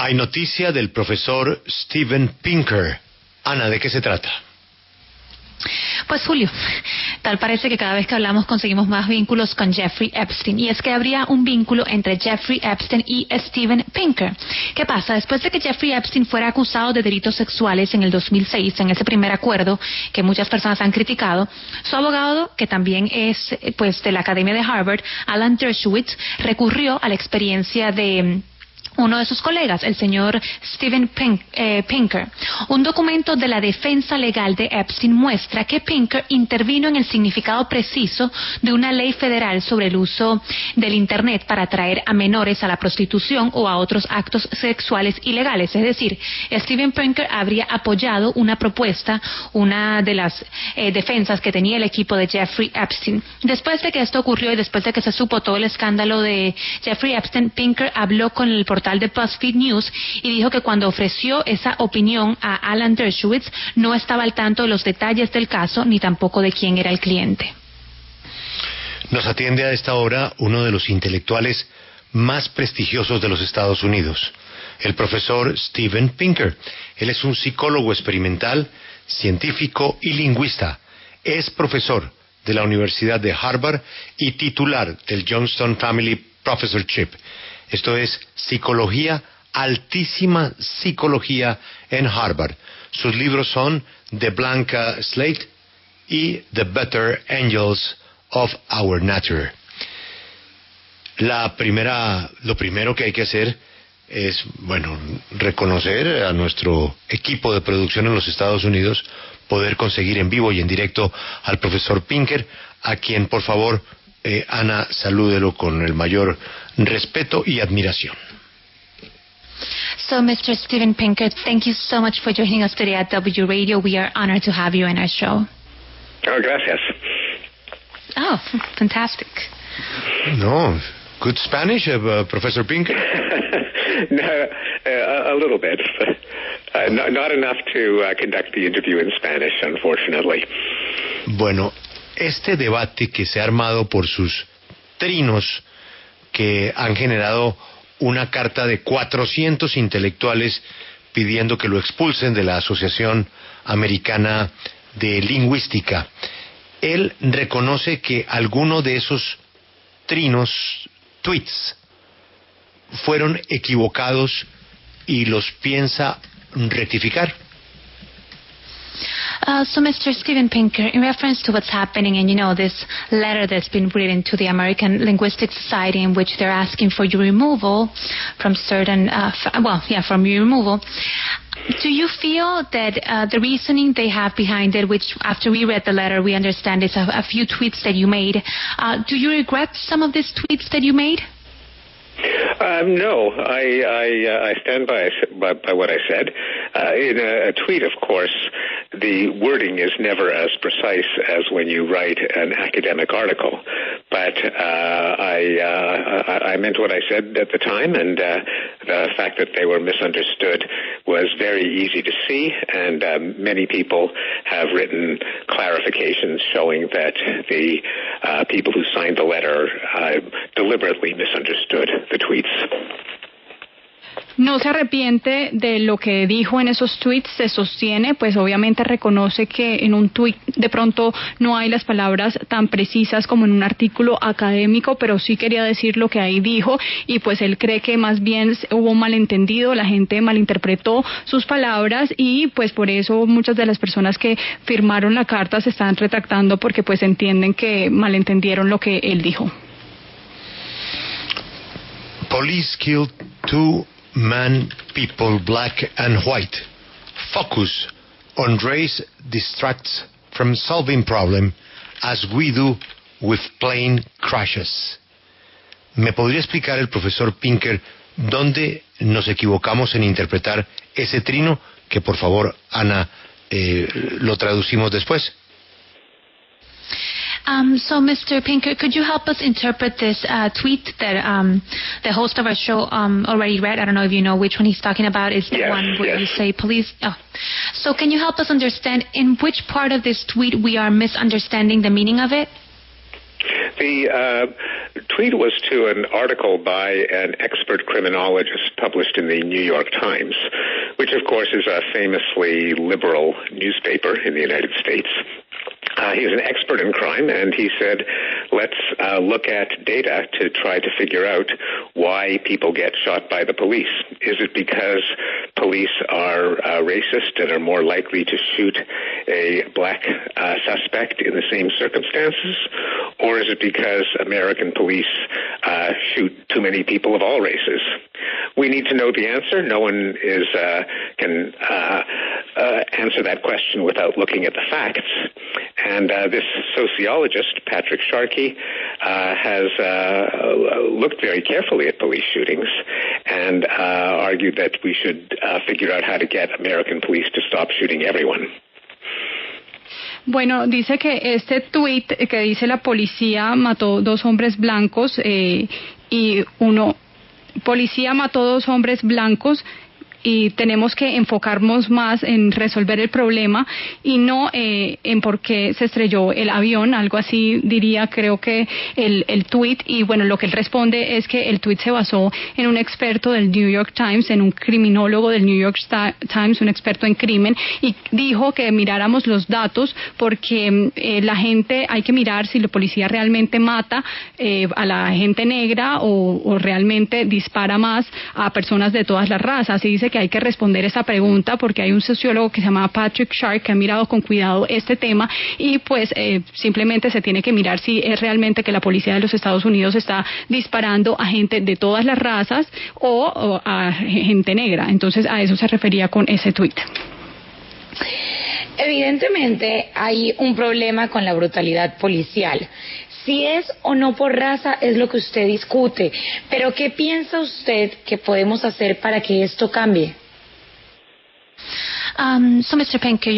Hay noticia del profesor Steven Pinker. Ana, ¿de qué se trata? Pues Julio, tal parece que cada vez que hablamos conseguimos más vínculos con Jeffrey Epstein, y es que habría un vínculo entre Jeffrey Epstein y Steven Pinker. ¿Qué pasa? Después de que Jeffrey Epstein fuera acusado de delitos sexuales en el 2006, en ese primer acuerdo que muchas personas han criticado, su abogado, que también es pues de la Academia de Harvard, Alan Dershowitz, recurrió a la experiencia de uno de sus colegas, el señor Steven Pinker. Un documento de la defensa legal de Epstein muestra que Pinker intervino en el significado preciso de una ley federal sobre el uso del Internet para atraer a menores a la prostitución o a otros actos sexuales ilegales. Es decir, Steven Pinker habría apoyado una propuesta, una de las defensas que tenía el equipo de Jeffrey Epstein. Después de que esto ocurrió y después de que se supo todo el escándalo de Jeffrey Epstein, Pinker habló con el portal de BuzzFeed News y dijo que cuando ofreció esa opinión a Alan Dershowitz no estaba al tanto de los detalles del caso ni tampoco de quién era el cliente. Nos atiende a esta hora uno de los intelectuales más prestigiosos de los Estados Unidos, el profesor Steven Pinker. Él es un psicólogo experimental, científico y lingüista. Es profesor de la Universidad de Harvard y titular del Johnston Family Professorship. Esto es psicología, altísima psicología en Harvard. Sus libros son The Blanca Slate y The Better Angels of Our Nature. Lo primero que hay que hacer es, reconocer a nuestro equipo de producción en los Estados Unidos, poder conseguir en vivo y en directo al profesor Pinker, a quien, por favor, Ana, salúdelo con el mayor respeto y admiración. So, Mr. Steven Pinker, thank you so much for joining us today at W Radio. We are honored to have you in our show. Oh, gracias. Oh, fantastic. No, good Spanish, Professor Pinker? No, a little bit. Not enough to conduct the interview in Spanish, unfortunately. Bueno, este debate que se ha armado por sus trinos, que han generado una carta de 400 intelectuales pidiendo que lo expulsen de la Asociación Americana de Lingüística. Él reconoce que alguno de esos trinos, tweets, fueron equivocados y los piensa rectificar. So, Mr. Steven Pinker, in reference to what's happening and, this letter that's been written to the American Linguistic Society in which they're asking for your removal from certain, from your removal, do you feel that the reasoning they have behind it, which after we read the letter we understand is a few tweets that you made, do you regret some of these tweets that you made? No, I stand by what I said. In a tweet, of course, the wording is never as precise as when you write an academic article. But I meant what I said at the time, and the fact that they were misunderstood was very easy to see, and many people have written clarifications showing that the people who signed the letter deliberately misunderstood the tweets. No se arrepiente de lo que dijo en esos tweets, se sostiene, pues obviamente reconoce que en un tweet de pronto no hay las palabras tan precisas como en un artículo académico, pero sí quería decir lo que ahí dijo, y pues él cree que más bien hubo un malentendido, la gente malinterpretó sus palabras, y pues por eso muchas de las personas que firmaron la carta se están retractando porque pues entienden que malentendieron lo que él dijo. Police killed 2 people, black and white. Focus on race distracts from solving problem as we do with plane crashes. ¿Me podría explicar el profesor Pinker dónde nos equivocamos en interpretar ese trino? Que por favor, Ana, lo traducimos después. So, Mr. Pinker, could you help us interpret this tweet that the host of our show already read? I don't know if you know which one he's talking about. Is the one where you say police? Oh. So can you help us understand in which part of this tweet we are misunderstanding the meaning of it? The tweet was to an article by an expert criminologist published in the New York Times, which of course is a famously liberal newspaper in the United States. He was an expert in crime, and he said, let's look at data to try to figure out why people get shot by the police. Is it because police are racist and are more likely to shoot a black suspect in the same circumstances? Or is it because American police shoot too many people of all races? We need to know the answer. No one can answer that question without looking at the facts. And this sociologist, Patrick Sharkey, has looked very carefully at police shootings and argued that we should figure out how to get American police to stop shooting everyone. Bueno, dice que este tuit que dice la policía mató dos hombres blancos policía mató dos hombres blancos y tenemos que enfocarnos más en resolver el problema y no en por qué se estrelló el avión, algo así diría creo que el tuit. Y bueno, lo que él responde es que el tuit se basó en un experto del New York Times, en un criminólogo del New York Times, un experto en crimen, y dijo que miráramos los datos porque la gente, hay que mirar si la policía realmente mata a la gente negra o realmente dispara más a personas de todas las razas. Y dice que hay que responder esa pregunta porque hay un sociólogo que se llama Patrick Shark que ha mirado con cuidado este tema y pues simplemente se tiene que mirar si es realmente que la policía de los Estados Unidos está disparando a gente de todas las razas o a gente negra. Entonces a eso se refería con ese tuit. Evidentemente hay un problema con la brutalidad policial. Si es o no por raza es lo que usted discute, pero ¿qué piensa usted que podemos hacer para que esto cambie? So Mr. Pinker,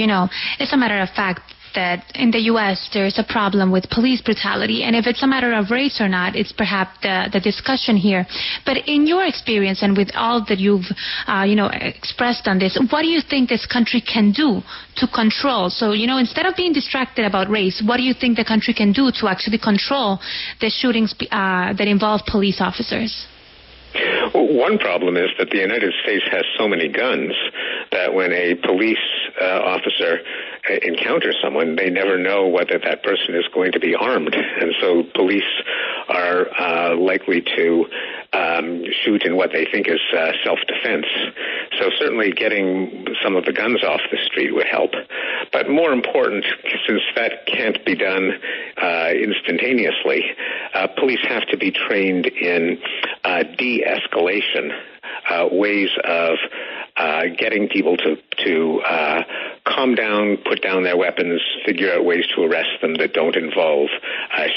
it's a matter of fact that in the U.S. there's a problem with police brutality, and if it's a matter of race or not, it's perhaps the discussion here. But in your experience and with all that you've, expressed on this, what do you think this country can do to control? So, instead of being distracted about race, what do you think the country can do to actually control the shootings that involve police officers? One problem is that the United States has so many guns that when a police officer encounters someone, they never know whether that person is going to be armed. And so police are likely to shoot in what they think is self-defense. So certainly getting some of the guns off the street would help. But more important, since that can't be done instantaneously, police have to be trained in de-escalation, ways of getting people to calm down, put down their weapons, figure out ways to arrest them that don't involve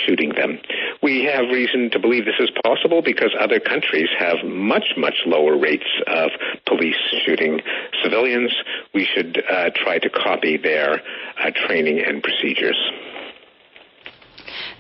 shooting them. We have reason to believe this is possible because other countries have much, much lower rates of police shooting civilians. We should try to copy their training and procedures.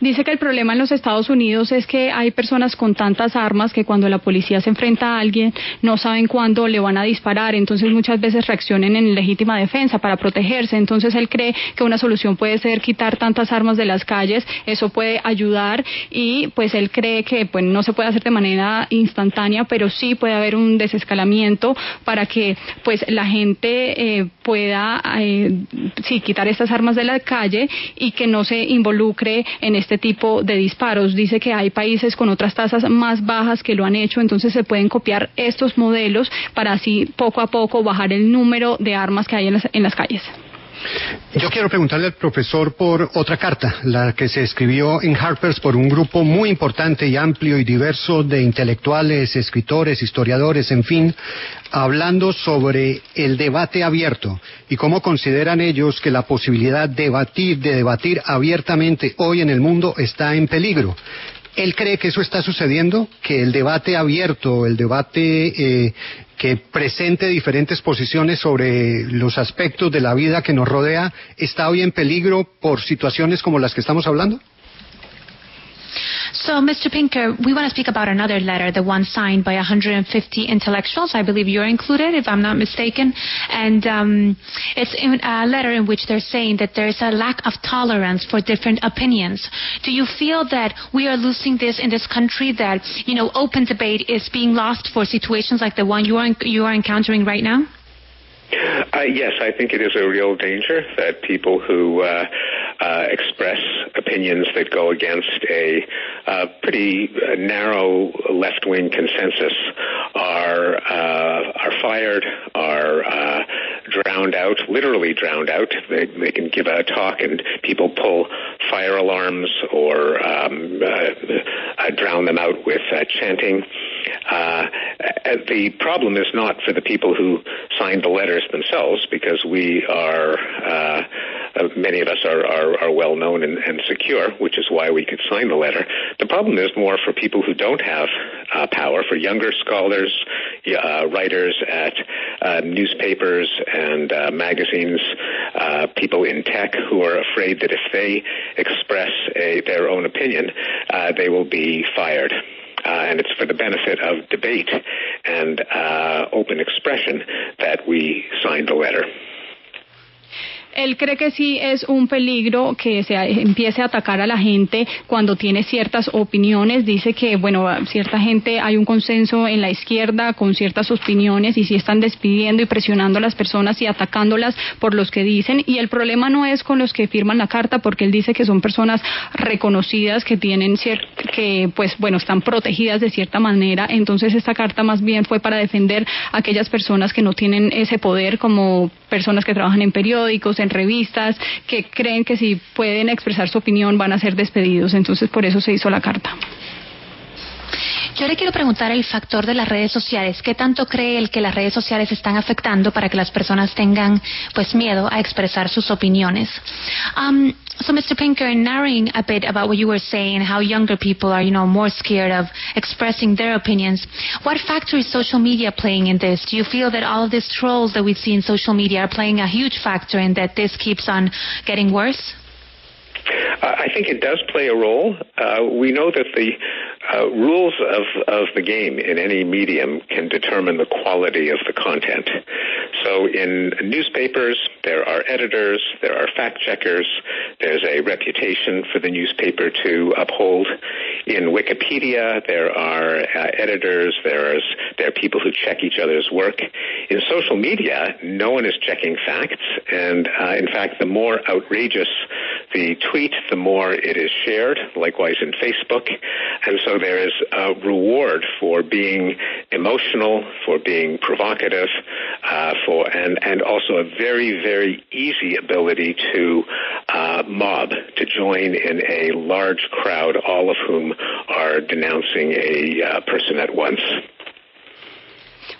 Dice que el problema en los Estados Unidos es que hay personas con tantas armas que cuando la policía se enfrenta a alguien no saben cuándo le van a disparar, entonces muchas veces reaccionan en legítima defensa para protegerse. Entonces él cree que una solución puede ser quitar tantas armas de las calles, eso puede ayudar y pues él cree que pues no se puede hacer de manera instantánea, pero sí puede haber un desescalamiento para que pues la gente pueda quitar estas armas de la calle y que no se involucre en este tipo de disparos. Dice que hay países con otras tasas más bajas que lo han hecho, entonces se pueden copiar estos modelos para así poco a poco bajar el número de armas que hay en las calles. Yo quiero preguntarle al profesor por otra carta, la que se escribió en Harper's por un grupo muy importante y amplio y diverso de intelectuales, escritores, historiadores, en fin, hablando sobre el debate abierto y cómo consideran ellos que la posibilidad de debatir abiertamente hoy en el mundo está en peligro. ¿Él cree que eso está sucediendo? ¿Que el debate abierto, el debate que presente diferentes posiciones sobre los aspectos de la vida que nos rodea, está hoy en peligro por situaciones como las que estamos hablando? So, Mr. Pinker, we want to speak about another letter, the one signed by 150 intellectuals. I believe you're included, if I'm not mistaken. And it's a letter in which they're saying that there's a lack of tolerance for different opinions. Do you feel that we are losing this in this country, that, open debate is being lost for situations like the one you are encountering right now? Yes, I think it is a real danger that people who express opinions that go against a pretty narrow left-wing consensus are fired, are drowned out, literally drowned out. They can give a talk and people pull fire alarms or drown them out with chanting. The problem is not for the people who signed the letters themselves, because we are, many of us are well known and secure, which is why we could sign the letter. The problem is more for people who don't have power, for younger scholars, writers at newspapers and magazines, people in tech who are afraid that if they express their own opinion, they will be fired. And it's for the benefit of debate and open expression that we signed the letter. Él cree que sí es un peligro que se empiece a atacar a la gente cuando tiene ciertas opiniones. Dice que, cierta gente, hay un consenso en la izquierda con ciertas opiniones y sí están despidiendo y presionando a las personas y atacándolas por los que dicen. Y el problema no es con los que firman la carta, porque él dice que son personas reconocidas, que tienen están protegidas de cierta manera. Entonces esta carta más bien fue para defender a aquellas personas que no tienen ese poder, como personas que trabajan en periódicos, en revistas, que creen que si pueden expresar su opinión van a ser despedidos. Entonces por eso se hizo la carta. Yo le quiero preguntar el factor de las redes sociales. ¿Qué tanto cree él que las redes sociales están afectando para que las personas tengan miedo a expresar sus opiniones? So, Mr. Pinker, narrating a bit about what you were saying, how younger people are, more scared of expressing their opinions, what factor is social media playing in this? Do you feel that all of these trolls that we see in social media are playing a huge factor in that this keeps on getting worse? I think it does play a role. We know that the rules of the game in any medium can determine the quality of the content. So in newspapers, there are editors, there are fact-checkers, there's a reputation for the newspaper to uphold. In Wikipedia, there are editors, there are people who check each other's work. In social media, no one is checking facts, and in fact, the more outrageous the tweet, the more it is shared, likewise in Facebook. And so there is a reward for being emotional, for being provocative, and also a very, very easy ability to mob, to join in a large crowd, all of whom are denouncing a person at once.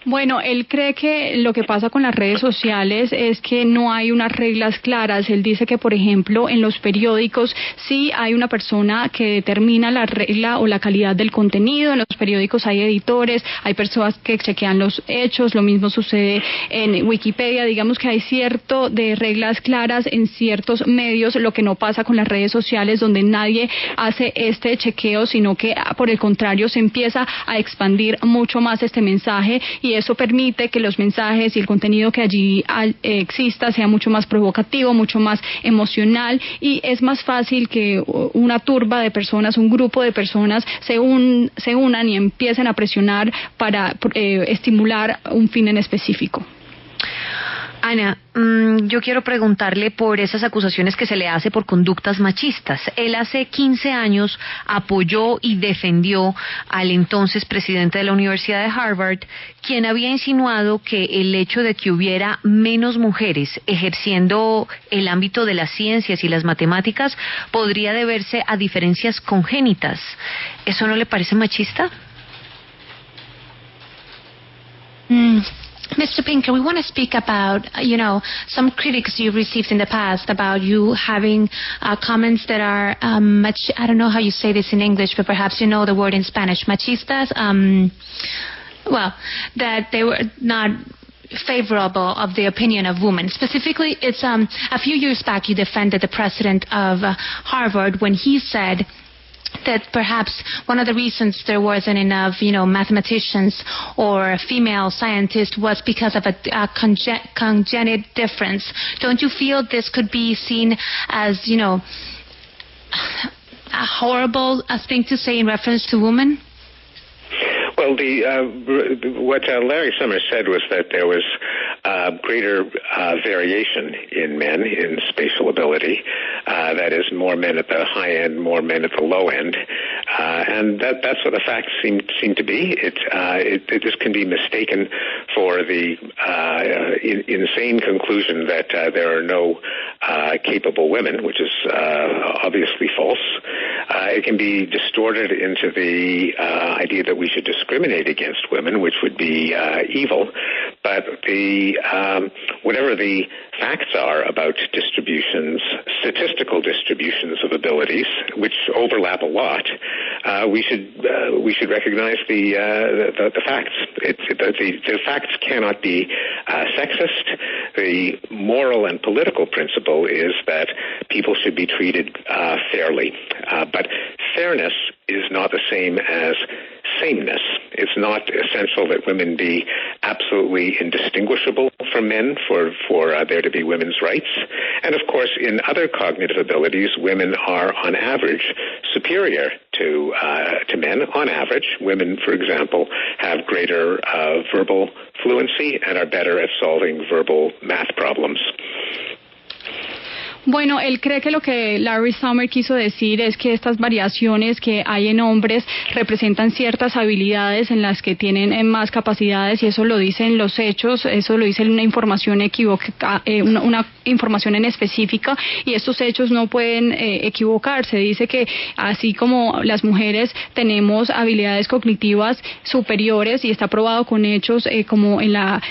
Bueno, él cree que lo que pasa con las redes sociales es que no hay unas reglas claras. Él dice que, por ejemplo, en los periódicos sí hay una persona que determina la regla o la calidad del contenido. En los periódicos hay editores, hay personas que chequean los hechos. Lo mismo sucede en Wikipedia. Digamos que hay cierto de reglas claras en ciertos medios, lo que no pasa con las redes sociales, donde nadie hace este chequeo, sino que, por el contrario, se empieza a expandir mucho más este mensaje, y eso permite que los mensajes y el contenido que allí exista sea mucho más provocativo, mucho más emocional, y es más fácil que una turba de personas, un grupo de personas se unan y empiecen a presionar para estimular un fin en específico. Ana, yo quiero preguntarle por esas acusaciones que se le hace por conductas machistas. Él hace 15 años apoyó y defendió al entonces presidente de la Universidad de Harvard, quien había insinuado que el hecho de que hubiera menos mujeres ejerciendo el ámbito de las ciencias y las matemáticas podría deberse a diferencias congénitas. ¿Eso no le parece machista? Mr. Pinker, we want to speak about, some critics you've received in the past about you having comments that are, I don't know how you say this in English, but perhaps you know the word in Spanish, machistas, that they were not favorable of the opinion of women. Specifically, it's a few years back you defended the president of Harvard when he said that perhaps one of the reasons there wasn't enough, mathematicians or female scientists was because of a congenital difference. Don't you feel this could be seen as, a horrible thing to say in reference to women? Well, what Larry Summers said was that there was greater variation in men in spatial ability. That is, more men at the high end, more men at the low end, and that's what the facts seem to be. This can be mistaken for the insane conclusion that there are no capable women, which is obviously false. It can be distorted into the idea that we should discriminate against women, which would be evil. But whatever the facts are about statistical distributions of abilities, which overlap a lot, we should recognize the facts. The facts cannot be sexist. The moral and political principle is that people should be treated fairly. But fairness is not the same as sameness. It's not essential that women be absolutely indistinguishable from men for there to be women's rights. And of course, in other cognitive abilities, women are on average superior to men. On average, women, for example, have greater verbal fluency and are better at solving verbal math problems. Bueno, él cree que lo que Larry Summers quiso decir es que estas variaciones que hay en hombres representan ciertas habilidades en las que tienen más capacidades, y eso lo dicen los hechos, eso lo dice una información equivocada, una información en específica, y estos hechos no pueden equivocarse. Dice que así como las mujeres tenemos habilidades cognitivas superiores, y está probado con hechos como en la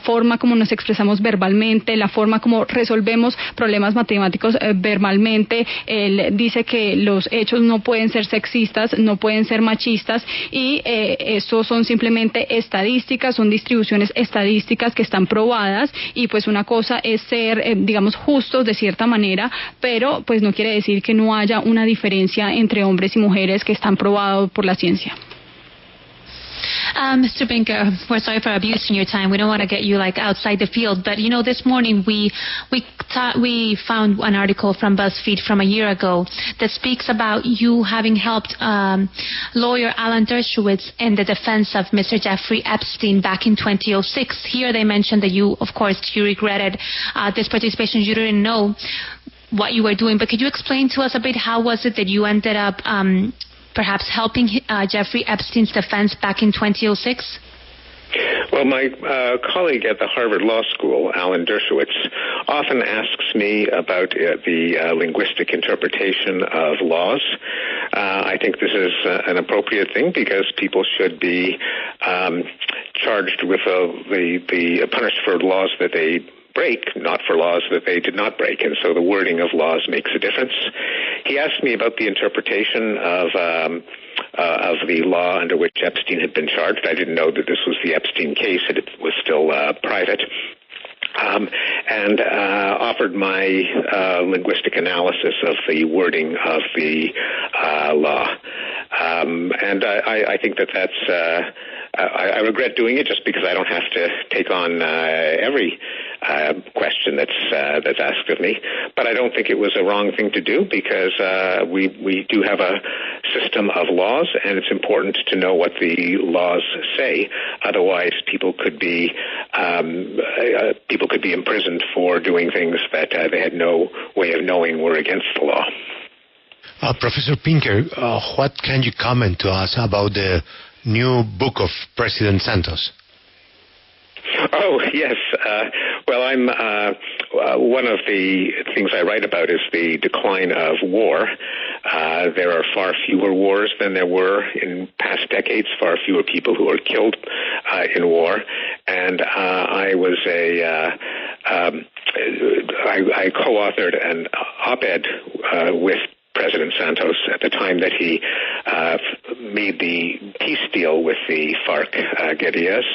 forma como nos expresamos verbalmente, la forma como resolvemos problemas matemáticos verbalmente. Él dice que los hechos no pueden ser sexistas, no pueden ser machistas, y estos son simplemente estadísticas, son distribuciones estadísticas que están probadas, y pues una cosa es ser, digamos, justos de cierta manera, pero pues no quiere decir que no haya una diferencia entre hombres y mujeres que están probados por la ciencia. Mr. Pinker, we're sorry for abusing your time. We don't want to get you outside the field, but this morning we found an article from BuzzFeed from a year ago that speaks about you having helped lawyer Alan Dershowitz in the defense of Mr. Jeffrey Epstein back in 2006. Here they mentioned that you regretted this participation. You didn't know what you were doing, but could you explain to us a bit how was it that you ended up perhaps helping Jeffrey Epstein's defense back in 2006? Well, my colleague at the Harvard Law School, Alan Dershowitz, often asks me about the linguistic interpretation of laws. I think this is an appropriate thing because people should be charged with punished for laws that they break, not for laws that they did not break, and so the wording of laws makes a difference. He asked me about the interpretation of the law under which Epstein had been charged. I didn't know that this was the Epstein case; it was still private. And offered my linguistic analysis of the wording of the law. And I think that's I regret doing it just because I don't have to take on every question that's asked of me. But I don't think it was a wrong thing to do because we do have a system of laws, and it's important to know what the laws say. Otherwise, people could be imprisoned for doing things that they had no way of knowing were against the law. Professor Pinker, what can you comment to us about the new book of President Santos? Oh, yes. Well, I'm one of the things I write about is the decline of war. There are far fewer wars than there were in past decades, far fewer people who are killed in war. And I was I co-authored an op-ed with President Santos at the time that he made the peace deal with the FARC guerrillas.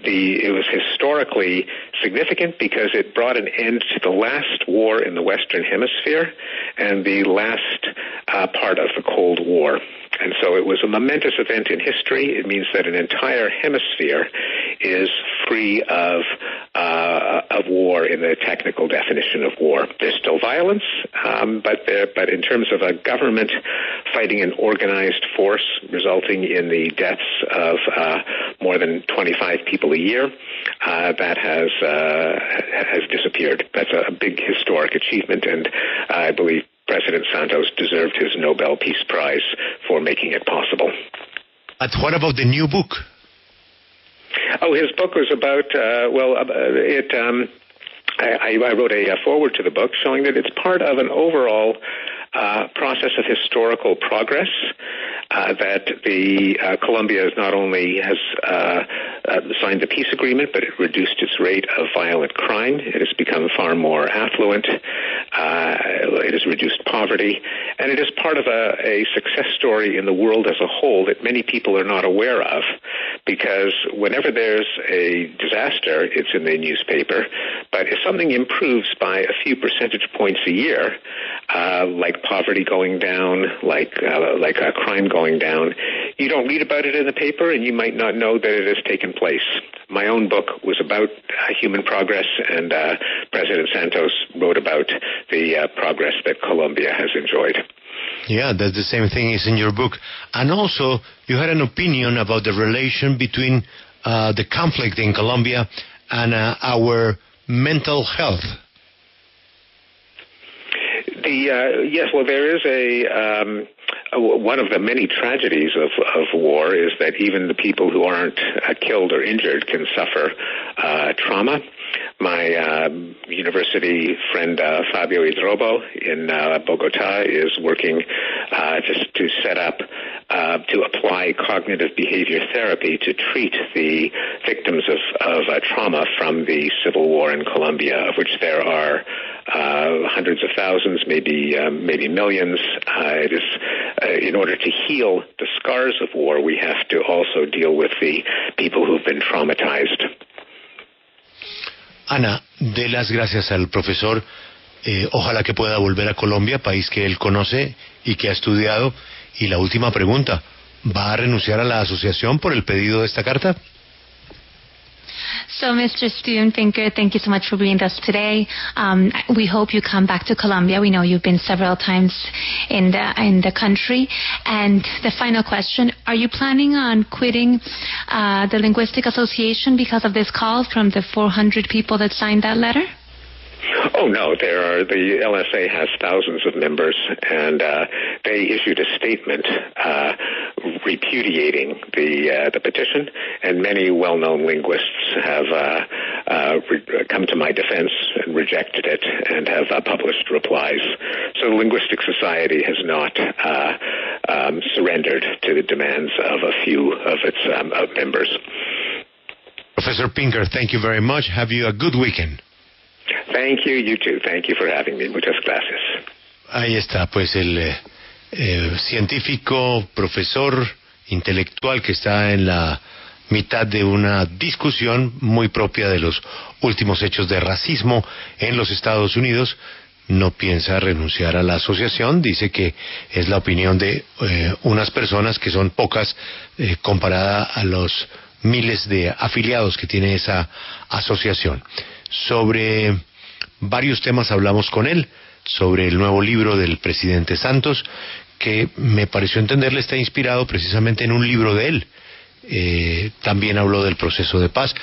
It was historically significant because it brought an end to the last war in the Western Hemisphere and the last part of the Cold War. And so it was a momentous event in history. It means that an entire hemisphere is free of war in the technical definition of war. There's still violence, but in terms of a government fighting an organized force resulting in the deaths of more than 25 people a year, that has disappeared. That's a big historic achievement, and I believe President Santos deserved his Nobel Peace Prize for making it possible. But what about the new book? Oh, his book was about, I wrote a foreword to the book showing that it's part of an overall process of historical progress, that Colombia not only has signed the peace agreement, but it reduced its rate of violent crime. It has become far more affluent. It has reduced poverty, and it is part of a success story in the world as a whole that many people are not aware of, because whenever there's a disaster, it's in the newspaper. But if something improves by a few percentage points a year, like poverty going down, like crime going down, you don't read about it in the paper, and you might not know that it has taken place. My own book was about human progress, and President Santos wrote about the progress that Colombia has enjoyed. Yeah, that's the same thing is in your book. And also, you had an opinion about the relation between the conflict in Colombia and our mental health. Yes, well, there is one of the many tragedies of war is that even the people who aren't killed or injured can suffer trauma. My university friend Fabio Idrobo in Bogota is working just to set up to apply cognitive behavior therapy to treat the victims of trauma from the civil war in Colombia, of which there are hundreds of thousands, maybe millions. It is in order to heal the scars of war, we have to also deal with the people who've been traumatized. Ana, dé las gracias al profesor. Ojalá que pueda volver a Colombia, país que él conoce y que ha estudiado. Y la última pregunta, ¿va a renunciar a la asociación por el pedido de esta carta? So, Mr. Steven Pinker, thank you so much for being with us today. We hope you come back to Colombia. We know you've been several times in the country. And the final question, are you planning on quitting the Linguistic Association because of this call from the 400 people that signed that letter? Oh, no, the LSA has thousands of members, and they issued a statement repudiating the petition, and many well-known linguists have come to my defense and rejected it and have published replies. So the Linguistic Society has not surrendered to the demands of a few of its members. Professor Pinker, thank you very much. Have you a good weekend. Thank you, you too. Thank you for having me. Muchas gracias. Ahí está, pues el científico, profesor, intelectual que está en la mitad de una discusión muy propia de los últimos hechos de racismo en los Estados Unidos. No piensa renunciar a la asociación, dice que es la opinión de unas personas que son pocas comparada a los miles de afiliados que tiene esa asociación. Sobre varios temas hablamos con él, sobre el nuevo libro del presidente Santos, que me pareció entenderle está inspirado precisamente en un libro de él. También habló del proceso de paz.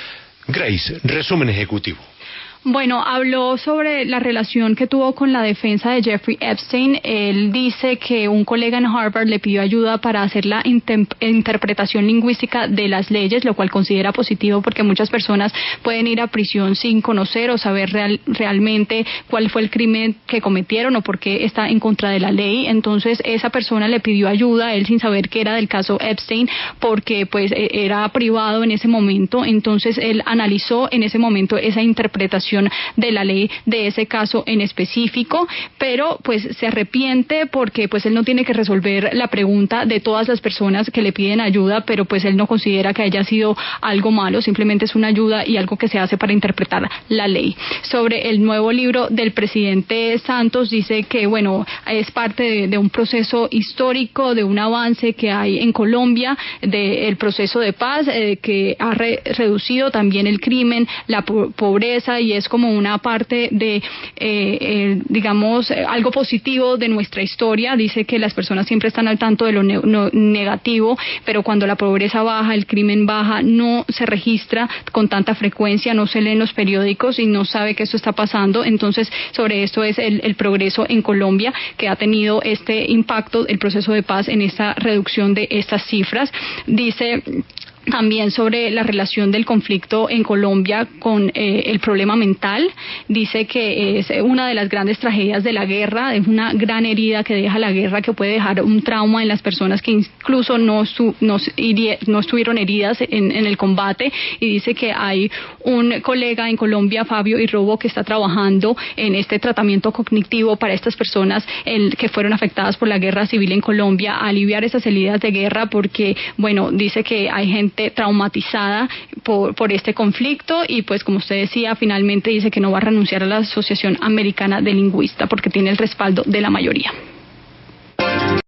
Grace, resumen ejecutivo. Bueno, habló sobre la relación que tuvo con la defensa de Jeffrey Epstein. Él dice que un colega en Harvard le pidió ayuda para hacer la interpretación lingüística de las leyes, lo cual considera positivo porque muchas personas pueden ir a prisión sin conocer o saber realmente cuál fue el crimen que cometieron o por qué está en contra de la ley. Entonces, esa persona le pidió ayuda, él sin saber que era del caso Epstein, porque pues era privado en ese momento. Entonces, él analizó en ese momento esa interpretación aplicación de la ley de ese caso en específico, pero pues se arrepiente porque pues él no tiene que resolver la pregunta de todas las personas que le piden ayuda, pero pues él no considera que haya sido algo malo, simplemente es una ayuda y algo que se hace para interpretar la ley. Sobre el nuevo libro del presidente Santos, dice que bueno, es parte de un proceso histórico, de un avance que hay en Colombia, del proceso de paz, que ha reducido también el crimen, la pobreza, y es como una parte de, digamos, algo positivo de nuestra historia. Dice que las personas siempre están al tanto de lo negativo, pero cuando la pobreza baja, el crimen baja, no se registra con tanta frecuencia, no se lee en los periódicos y no sabe que esto está pasando. Entonces, sobre esto es el progreso en Colombia, que ha tenido este impacto, el proceso de paz, en esta reducción de estas cifras. Dice también sobre la relación del conflicto en Colombia con el problema mental. Dice que es una de las grandes tragedias de la guerra, es una gran herida que deja la guerra, que puede dejar un trauma en las personas que incluso no estuvieron heridas en el combate. Y dice que hay un colega en Colombia, Fabio Irrobo, que está trabajando en este tratamiento cognitivo para estas personas que fueron afectadas por la guerra civil en Colombia, a aliviar esas heridas de guerra, porque bueno, dice que hay gente traumatizada por este conflicto. Y pues, como usted decía, finalmente dice que no va a renunciar a la Asociación Americana de Lingüística porque tiene el respaldo de la mayoría.